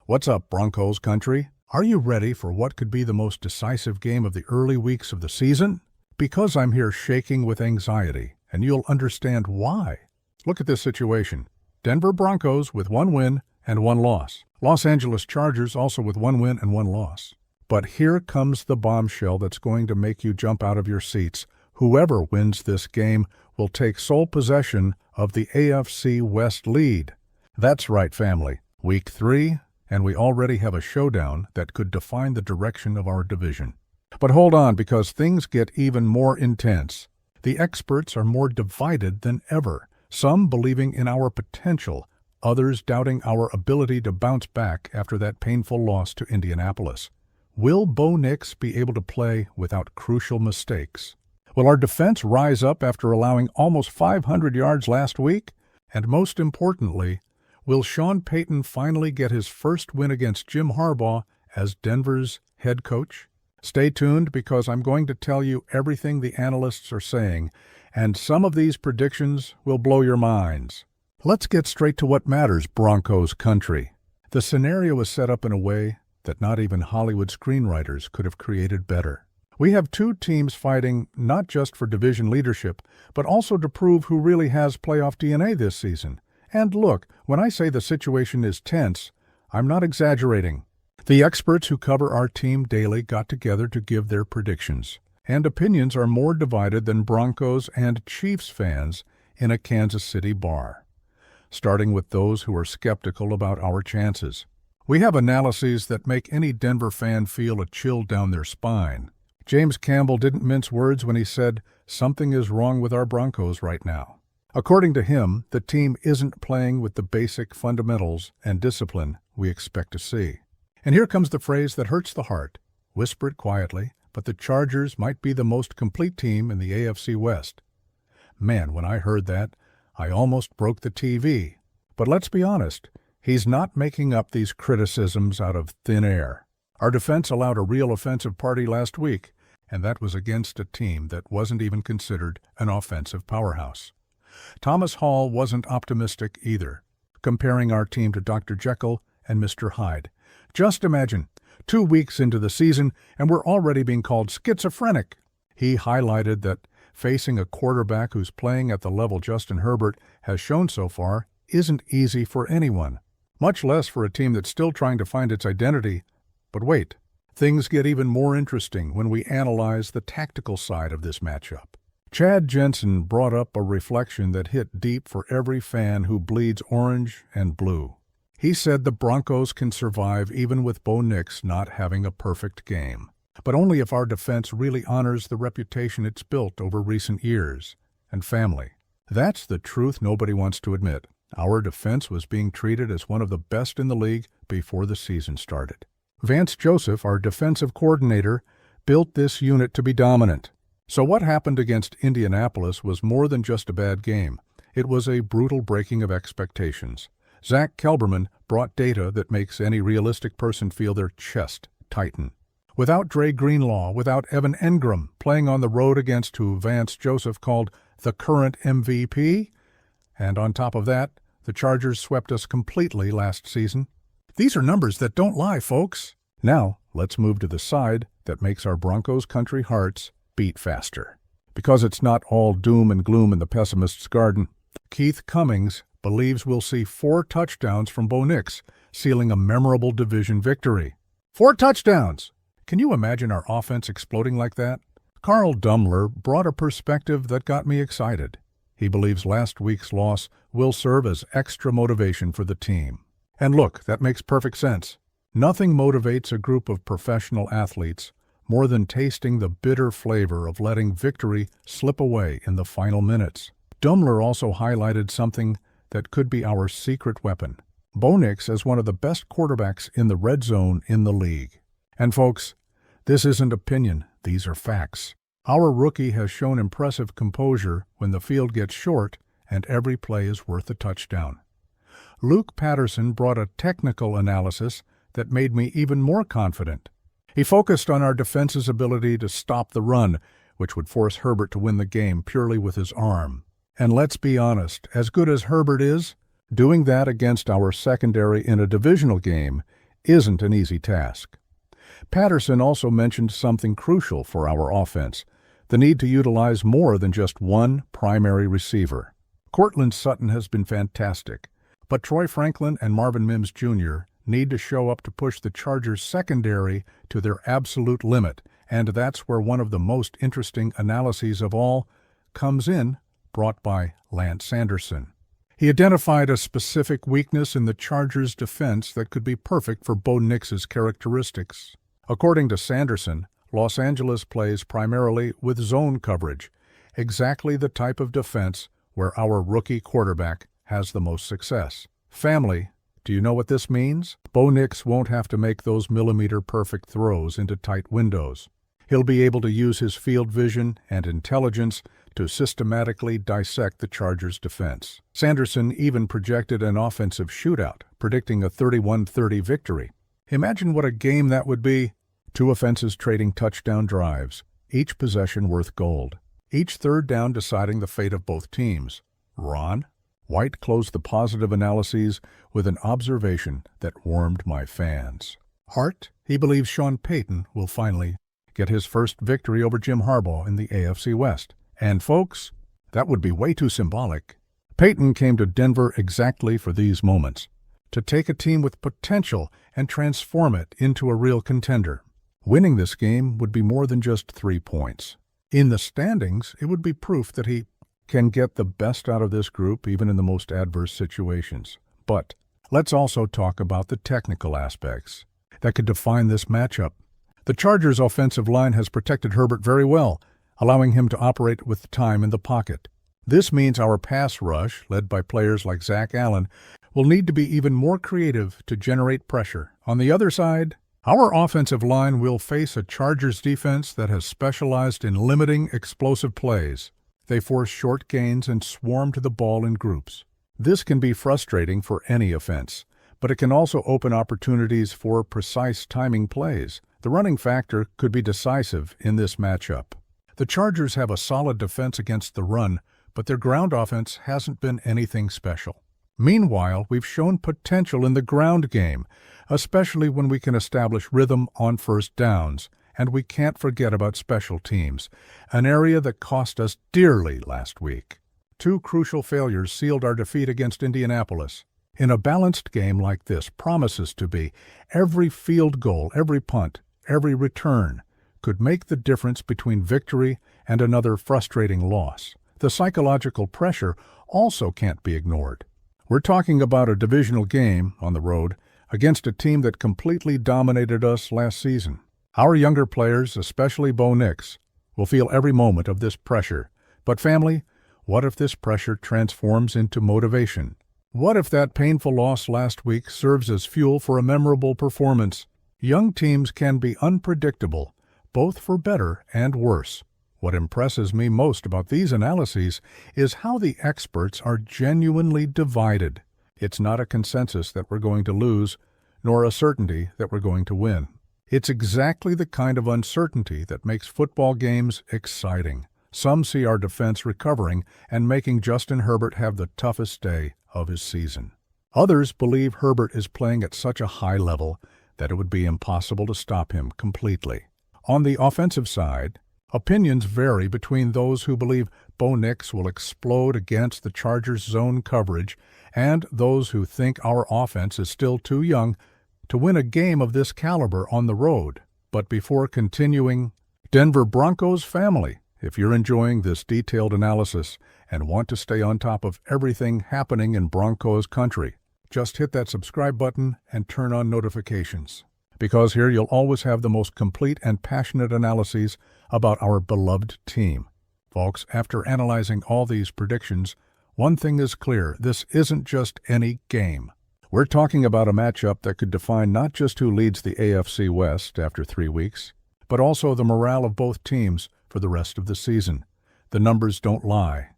What's up, Broncos country? Are you ready for what could be the most decisive game of the early weeks of the season? Because I'm here shaking with anxiety, and you'll understand why. Look at this situation. Denver Broncos with 1 win and 1 loss. Los Angeles Chargers also with 1 win and 1 loss. But here comes the bombshell that's going to make you jump out of your seats. Whoever wins this game will take sole possession of the AFC West lead. That's right, family. Week 3, and we already have a showdown that could define the direction of our division. But hold on, because things get even more intense. The experts are more divided than ever, some believing in our potential, others doubting our ability to bounce back after that painful loss to Indianapolis. Will Bo Nix be able to play without crucial mistakes? Will our defense rise up after allowing almost 500 yards last week? And most importantly, will Sean Payton finally get his first win against Jim Harbaugh as Denver's head coach? Stay tuned, because I'm going to tell you everything the analysts are saying, and some of these predictions will blow your minds. Let's get straight to what matters, Broncos country. The scenario is set up in a way that not even Hollywood screenwriters could have created better. We have 2 teams fighting not just for division leadership, but also to prove who really has playoff DNA this season. And look, when I say the situation is tense, I'm not exaggerating. The experts who cover our team daily got together to give their predictions, and opinions are more divided than Broncos and Chiefs fans in a Kansas City bar. Starting with those who are skeptical about our chances. We have analyses that make any Denver fan feel a chill down their spine. James Campbell didn't mince words when he said, "Something is wrong with our Broncos right now." According to him, the team isn't playing with the basic fundamentals and discipline we expect to see. And here comes the phrase that hurts the heart. Whisper it quietly, but the Chargers might be the most complete team in the AFC West. Man, when I heard that, I almost broke the TV. But let's be honest, he's not making up these criticisms out of thin air. Our defense allowed a real offensive party last week, and that was against a team that wasn't even considered an offensive powerhouse. Thomas Hall wasn't optimistic either, comparing our team to Dr. Jekyll and Mr. Hyde. Just imagine, 2 weeks into the season, and we're already being called schizophrenic. He highlighted that facing a quarterback who's playing at the level Justin Herbert has shown so far isn't easy for anyone, much less for a team that's still trying to find its identity. But wait, things get even more interesting when we analyze the tactical side of this matchup. Chad Jensen brought up a reflection that hit deep for every fan who bleeds orange and blue. He said the Broncos can survive even with Bo Nix not having a perfect game, but only if our defense really honors the reputation it's built over recent years. And family, that's the truth nobody wants to admit. Our defense was being treated as one of the best in the league before the season started. Vance Joseph, our defensive coordinator, built this unit to be dominant. So what happened against Indianapolis was more than just a bad game. It was a brutal breaking of expectations. Zach Kelberman brought data that makes any realistic person feel their chest tighten. Without Dre Greenlaw, without Evan Engram playing on the road against who Vance Joseph called the current MVP, and on top of that, the Chargers swept us completely last season. These are numbers that don't lie, folks. Now, let's move to the side that makes our Broncos country hearts beat faster. Because it's not all doom and gloom in the pessimist's garden, Keith Cummings believes we'll see 4 touchdowns from Bo Nix, sealing a memorable division victory. 4 touchdowns! Can you imagine our offense exploding like that? Carl Dummler brought a perspective that got me excited. He believes last week's loss will serve as extra motivation for the team. And look, that makes perfect sense. Nothing motivates a group of professional athletes more than tasting the bitter flavor of letting victory slip away in the final minutes. Dummler also highlighted something that could be our secret weapon. Bo Nix as one of the best quarterbacks in the red zone in the league. And folks, this isn't opinion, these are facts. Our rookie has shown impressive composure when the field gets short and every play is worth a touchdown. Luke Patterson brought a technical analysis that made me even more confident. He focused on our defense's ability to stop the run, which would force Herbert to win the game purely with his arm. And let's be honest, as good as Herbert is, doing that against our secondary in a divisional game isn't an easy task. Patterson also mentioned something crucial for our offense, the need to utilize more than just one primary receiver. Courtland Sutton has been fantastic, but Troy Franklin and Marvin Mims Jr. need to show up to push the Chargers' secondary to their absolute limit, and that's where one of the most interesting analyses of all comes in, brought by Lance Sanderson. He identified a specific weakness in the Chargers' defense that could be perfect for Bo Nix's characteristics. According to Sanderson, Los Angeles plays primarily with zone coverage, exactly the type of defense where our rookie quarterback has the most success. Family, do you know what this means? Bo Nix won't have to make those millimeter-perfect throws into tight windows. He'll be able to use his field vision and intelligence to systematically dissect the Chargers' defense. Sanderson even projected an offensive shootout, predicting a 31-30 victory. Imagine what a game that would be. Two offenses trading touchdown drives, each possession worth gold, each third down deciding the fate of both teams. Ron? White closed the positive analyses with an observation that warmed my fans. Hart? He believes Sean Payton will finally get his first victory over Jim Harbaugh in the AFC West. And folks, that would be way too symbolic. Payton came to Denver exactly for these moments, to take a team with potential and transform it into a real contender. Winning this game would be more than just 3 points. In the standings, it would be proof that he can get the best out of this group even in the most adverse situations. But let's also talk about the technical aspects that could define this matchup. The Chargers' offensive line has protected Herbert very well, allowing him to operate with time in the pocket. This means our pass rush, led by players like Zach Allen, will need to be even more creative to generate pressure. On the other side, our offensive line will face a Chargers defense that has specialized in limiting explosive plays. They force short gains and swarm to the ball in groups. This can be frustrating for any offense, but it can also open opportunities for precise timing plays. The running factor could be decisive in this matchup. The Chargers have a solid defense against the run, but their ground offense hasn't been anything special. Meanwhile, we've shown potential in the ground game, especially when we can establish rhythm on first downs, and we can't forget about special teams, an area that cost us dearly last week. 2 crucial failures sealed our defeat against Indianapolis. In a balanced game like this promises to be, every field goal, every punt, every return could make the difference between victory and another frustrating loss. The psychological pressure also can't be ignored. We're talking about a divisional game on the road against a team that completely dominated us last season. Our younger players, especially Bo Nix, will feel every moment of this pressure. But family, what if this pressure transforms into motivation? What if that painful loss last week serves as fuel for a memorable performance? Young teams can be unpredictable, both for better and worse. What impresses me most about these analyses is how the experts are genuinely divided. It's not a consensus that we're going to lose, nor a certainty that we're going to win. It's exactly the kind of uncertainty that makes football games exciting. Some see our defense recovering and making Justin Herbert have the toughest day of his season. Others believe Herbert is playing at such a high level that it would be impossible to stop him completely. On the offensive side, opinions vary between those who believe Bo Nix will explode against the Chargers' zone coverage and those who think our offense is still too young to win a game of this caliber on the road. But before continuing, Denver Broncos family, if you're enjoying this detailed analysis and want to stay on top of everything happening in Broncos country, just hit that subscribe button and turn on notifications. Because here you'll always have the most complete and passionate analyses about our beloved team. Folks, after analyzing all these predictions, one thing is clear: this isn't just any game. We're talking about a matchup that could define not just who leads the AFC West after 3 weeks, but also the morale of both teams for the rest of the season. The numbers don't lie.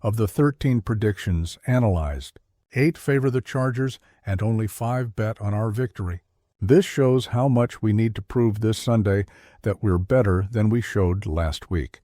Of the 13 predictions analyzed, 8 favor the Chargers and only 5 bet on our victory. This shows how much we need to prove this Sunday that we're better than we showed last week.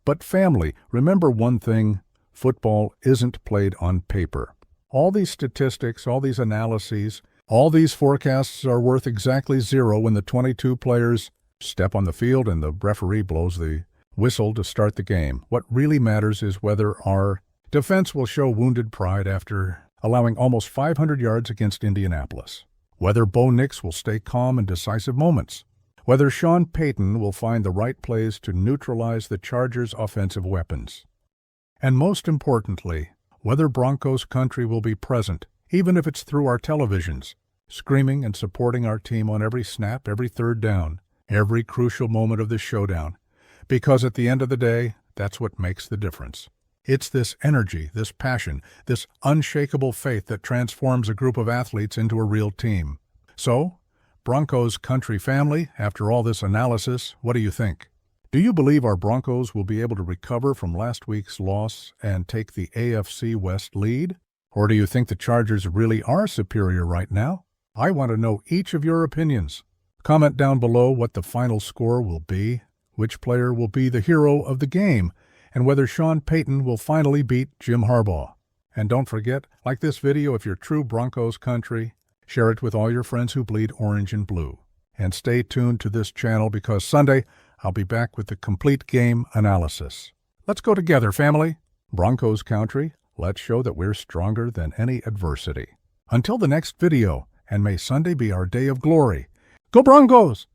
But family, remember one thing: football isn't played on paper. All these statistics, all these analyses, All these forecasts are worth exactly zero when the 22 players step on the field and the referee blows the whistle to start the game. What really matters is whether our defense will show wounded pride after allowing almost 500 yards against Indianapolis, whether Bo Nix will stay calm in decisive moments, whether Sean Payton will find the right plays to neutralize the Chargers' offensive weapons, and most importantly, whether Broncos country will be present, even if it's through our televisions, screaming and supporting our team on every snap, every third down, every crucial moment of this showdown. Because at the end of the day, that's what makes the difference. It's this energy, this passion, this unshakable faith that transforms a group of athletes into a real team. So, Broncos country family, after all this analysis, what do you think? Do you believe our Broncos will be able to recover from last week's loss and take the AFC West lead? Or do you think the Chargers really are superior right now? I want to know each of your opinions. Comment down below what the final score will be, which player will be the hero of the game, and whether Sean Payton will finally beat Jim Harbaugh. And don't forget, like this video if you're true Broncos country, share it with all your friends who bleed orange and blue. And stay tuned to this channel because Sunday, I'll be back with the complete game analysis. Let's go together, family. Broncos country, let's show that we're stronger than any adversity. Until the next video, and may Sunday be our day of glory. Go Broncos!